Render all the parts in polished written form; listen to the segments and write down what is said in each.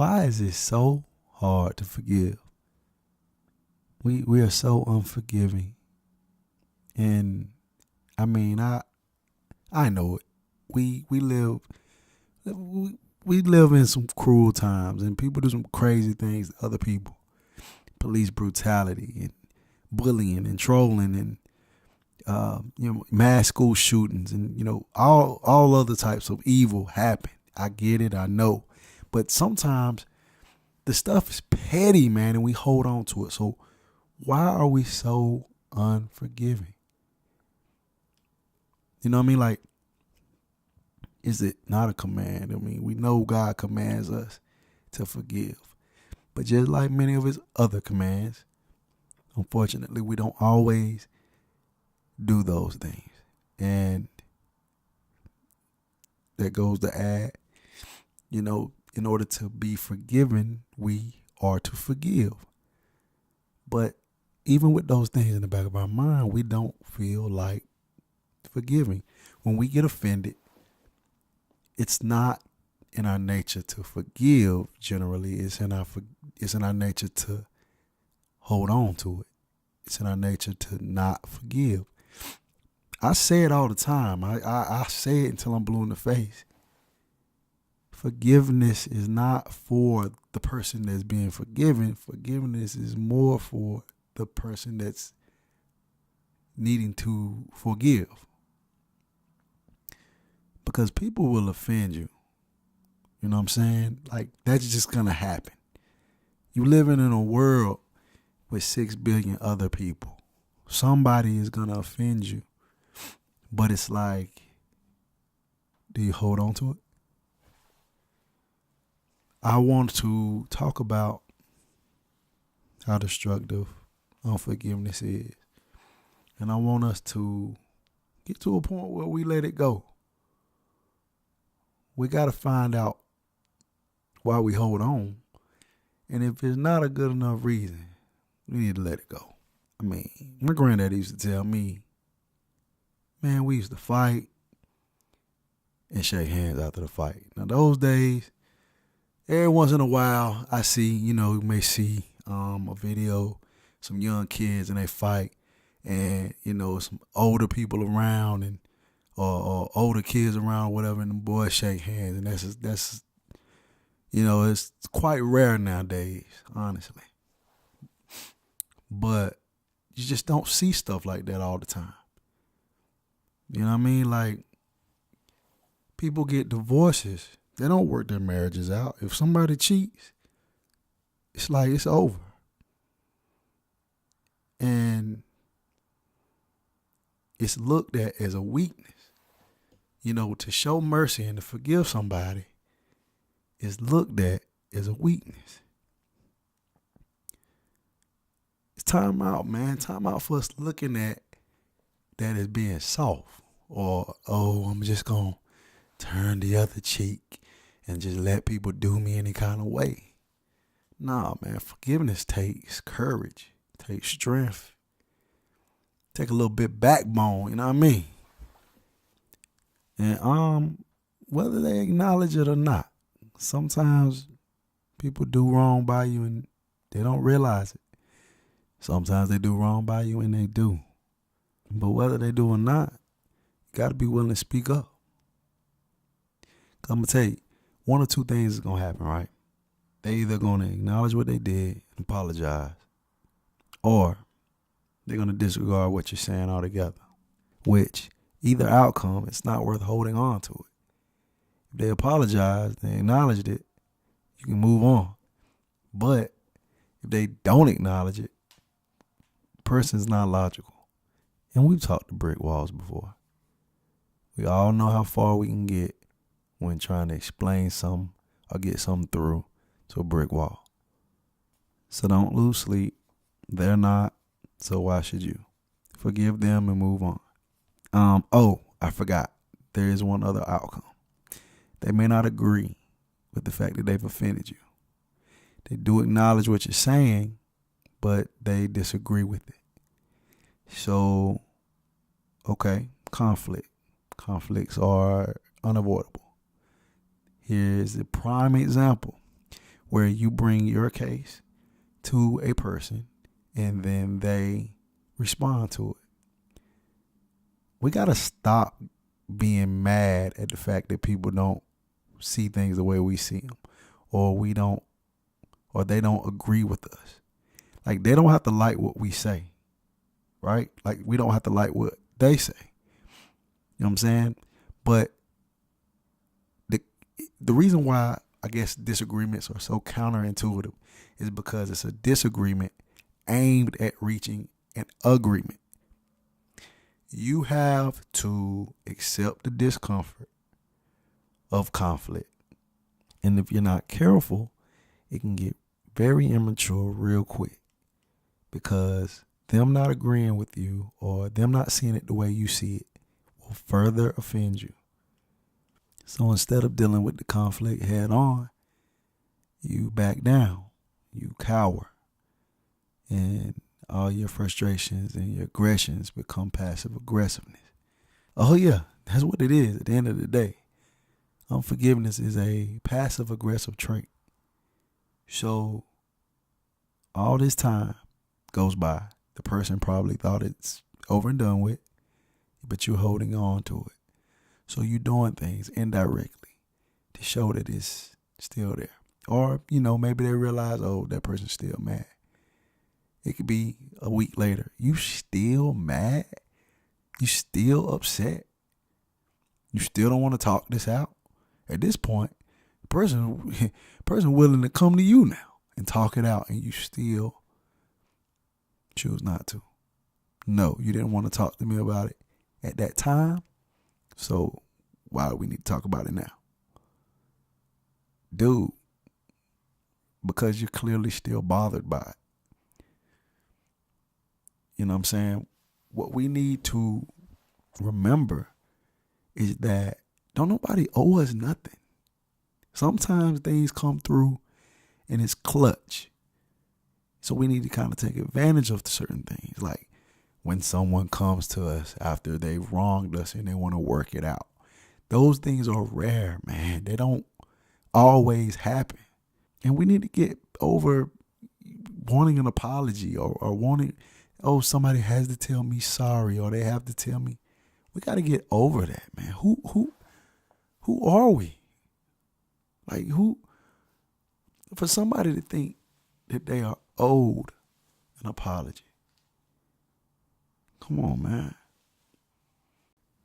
Why is it so hard to forgive? We are so unforgiving. And I mean, I know it. We live in some cruel times, and people do some crazy things to other people. Police brutality and bullying and trolling and mass school shootings and all other types of evil happen. I get it, I know, but sometimes the stuff is petty, man, and we hold on to it. So why are we so unforgiving? You know what I mean? Like, is it not a command? I mean, we know God commands us to forgive, but just like many of his other commands, unfortunately, we don't always do those things. And that goes to add, in order to be forgiven, we are to forgive. But even with those things in the back of our mind, we don't feel like forgiving. When we get offended, it's not in our nature to forgive. Generally, it's in our nature to hold on to it. It's in our nature to not forgive. I say it all the time. I say it until I'm blue in the face. Forgiveness is not for the person that's being forgiven. Forgiveness is more for the person that's needing to forgive. Because people will offend you. You know what I'm saying? Like, that's just going to happen. You living in a world with 6 billion other people. Somebody is going to offend you. But it's like, do you hold on to it? I want to talk about how destructive unforgiveness is. And I want us to get to a point where we let it go. We got to find out why we hold on. And if it's not a good enough reason, we need to let it go. I mean, my granddad used to tell me, man, we used to fight and shake hands after the fight. Now, those days, every once in a while, I see, you may see a video, some young kids and they fight, and, some older people around and or older kids around or whatever, and the boys shake hands. And that's it's quite rare nowadays, honestly. But you just don't see stuff like that all the time. You know what I mean? Like, people get divorces. They don't work their marriages out. If somebody cheats, it's like it's over. And it's looked at as a weakness. To show mercy and to forgive somebody is looked at as a weakness. It's time out, man. Time out for us looking at that as being soft. Or, I'm just going to turn the other cheek and just let people do me any kind of way. Nah, man, forgiveness takes courage, takes strength, take a little bit backbone, you know what I mean? And whether they acknowledge it or not, sometimes people do wrong by you and they don't realize it. Sometimes they do wrong by you and they do. But whether they do or not, you got to be willing to speak up. I'm going to tell you, one or two things is going to happen, right? They either going to acknowledge what they did and apologize, or they're going to disregard what you're saying altogether, which either outcome, it's not worth holding on to it. If they apologized and acknowledged it, you can move on. But if they don't acknowledge it, the person's not logical. And we've talked to brick walls before. We all know how far we can get when trying to explain something or get something through to a brick wall. So don't lose sleep. They're not, so why should you? Forgive them and move on. I forgot. There is one other outcome. They may not agree with the fact that they've offended you. They do acknowledge what you're saying, but they disagree with it. So, okay, conflict. Conflicts are unavoidable. Here's a prime example. where you bring your case to a person and then they respond to it. We got to stop being mad at the fact that people don't see things the way we see them, or they don't agree with us. Like, they don't have to like what we say, right? Like, we don't have to like what they say. You know what I'm saying? But the reason why I guess disagreements are so counterintuitive is because it's a disagreement aimed at reaching an agreement. You have to accept the discomfort of conflict. And if you're not careful, it can get very immature real quick, because them not agreeing with you or them not seeing it the way you see it will further offend you. So instead of dealing with the conflict head on, you back down, you cower, and all your frustrations and your aggressions become passive aggressiveness. Oh yeah, that's what it is at the end of the day. Unforgiveness is a passive aggressive trait. So all this time goes by. The person probably thought it's over and done with, but you're holding on to it. So you're doing things indirectly to show that it's still there. Or, maybe they realize, oh, that person's still mad. It could be a week later. You still mad? You still upset? You still don't want to talk this out? At this point, the person willing to come to you now and talk it out, and you still choose not to. No, you didn't want to talk to me about it at that time. So why do we need to talk about it now? Dude, because you're clearly still bothered by it. You know what I'm saying? What we need to remember is that don't nobody owe us nothing. Sometimes things come through and it's clutch. So we need to kind of take advantage of certain things. Like when someone comes to us after they've wronged us and they want to work it out. Those things are rare, man. They don't always happen. And we need to get over wanting an apology or wanting, somebody has to tell me sorry, or they have to tell me. We got to get over that, man. Who are we? Like, for somebody to think that they are owed an apology. Come on, man.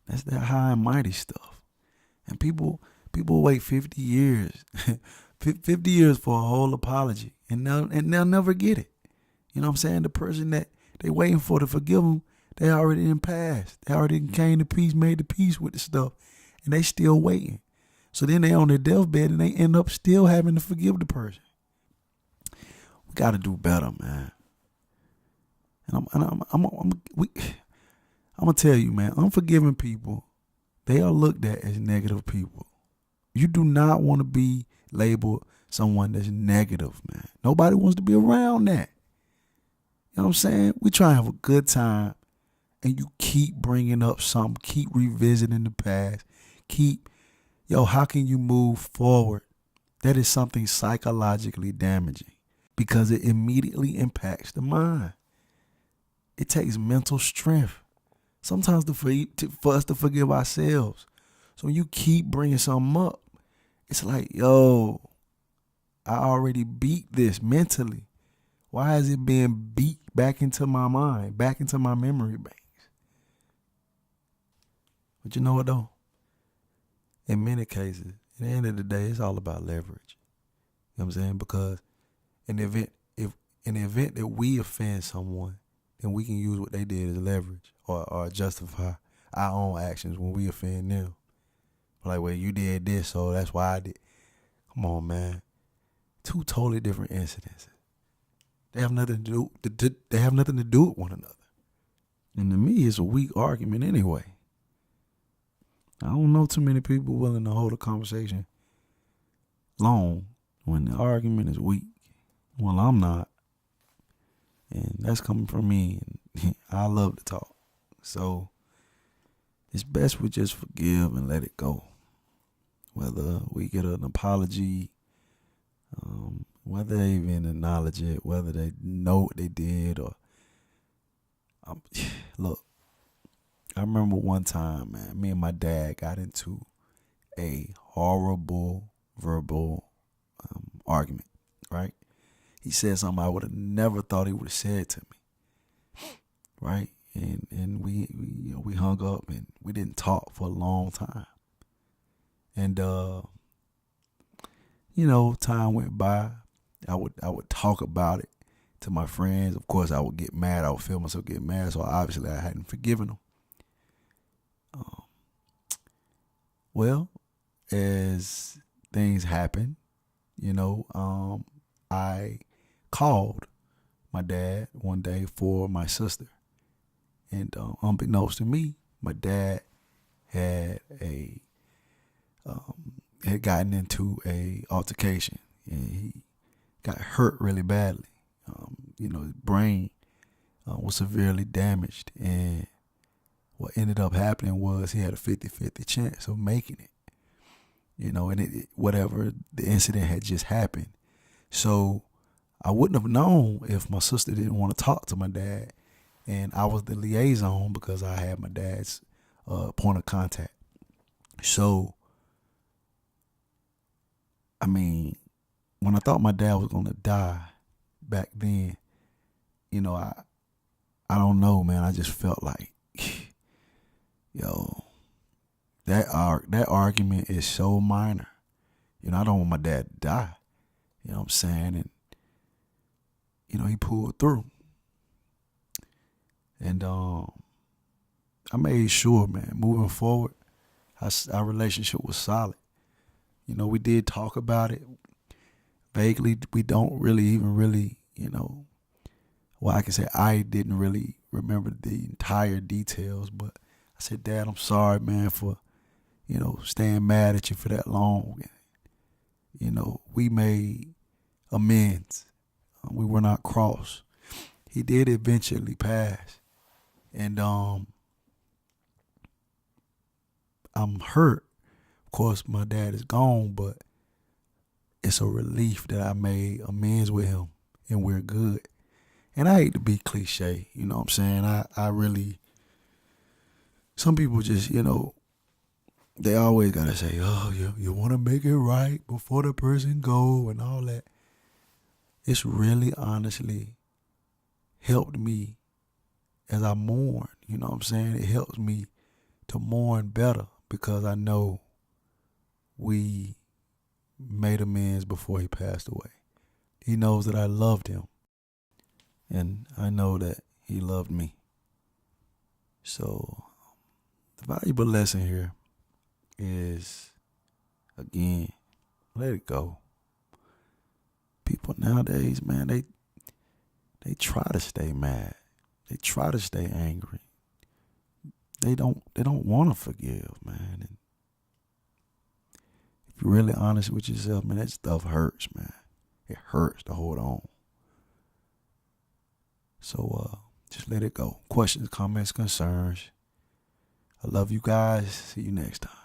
That's that high and mighty stuff. And people wait 50 years, 50 years for a whole apology, and they'll never get it. You know what I'm saying? The person that they waiting for to forgive them, they already in past. They already came to peace, made the peace with the stuff, and they still waiting. So then they on their deathbed and they end up still having to forgive the person. We got to do better, man. And I'm gonna tell you, man, unforgiving people, they are looked at as negative people. You do not want to be labeled someone that's negative, man. Nobody wants to be around that. You know what I'm saying? We try to have a good time, and you keep bringing up something, keep revisiting the past, how can you move forward? That is something psychologically damaging because it immediately impacts the mind. It takes mental strength sometimes for us to forgive ourselves. So when you keep bringing something up, it's like, I already beat this mentally. Why is it being beat back into my mind, back into my memory banks? But you know what, though? In many cases, at the end of the day, it's all about leverage. You know what I'm saying? Because in the event that we offend someone, then we can use what they did as leverage or justify our own actions when we offend them. Like, well, you did this, so that's why I did. Come on, man. Two totally different incidences. They have nothing to do. They have nothing to do with one another. And to me, it's a weak argument anyway. I don't know too many people willing to hold a conversation long when the argument is weak. Well, I'm not. And that's coming from me. And I love to talk. So it's best we just forgive and let it go. Whether we get an apology whether they even acknowledge it, whether they know what they did, or look, I remember one time, man, me and my dad got into a horrible verbal argument, right? He said something I would have never thought he would have said to me, right? And we hung up and we didn't talk for a long time. And time went by. I would talk about it to my friends. Of course, I would get mad. I would feel myself get mad. So obviously, I hadn't forgiven them. Well, as things happen, I called my dad one day for my sister, and unbeknownst to me, my dad had had gotten into a altercation, and he got hurt really badly. His brain was severely damaged, and what ended up happening was he had a 50-50 chance of making it. And whatever the incident had just happened. So I wouldn't have known if my sister didn't want to talk to my dad, and I was the liaison because I had my dad's point of contact. So, when I thought my dad was going to die back then, I don't know, man. I just felt like, that argument is so minor. I don't want my dad to die. You know what I'm saying? And, he pulled through. And I made sure, man, moving forward, our relationship was solid. We did talk about it. Vaguely, we don't really, I can say I didn't really remember the entire details, but I said, Dad, I'm sorry, man, for, staying mad at you for that long. We made amends. We were not cross. He did eventually pass. And I'm hurt. Of course, my dad is gone, but it's a relief that I made amends with him and we're good. And I hate to be cliche, you know what I'm saying? I really, some people just, they always got to say, oh, you want to make it right before the person go and all that. It's really honestly helped me as I mourn, you know what I'm saying? It helps me to mourn better because I know we made amends before he passed away. He knows that I loved him, and I know that he loved me. So the valuable lesson here is, again, let it go. People nowadays, man, they try to stay mad. They try to stay angry. They don't want to forgive, man. And if you're really honest with yourself, man, that stuff hurts, man. It hurts to hold on. So just let it go. Questions, comments, concerns. I love you guys. See you next time.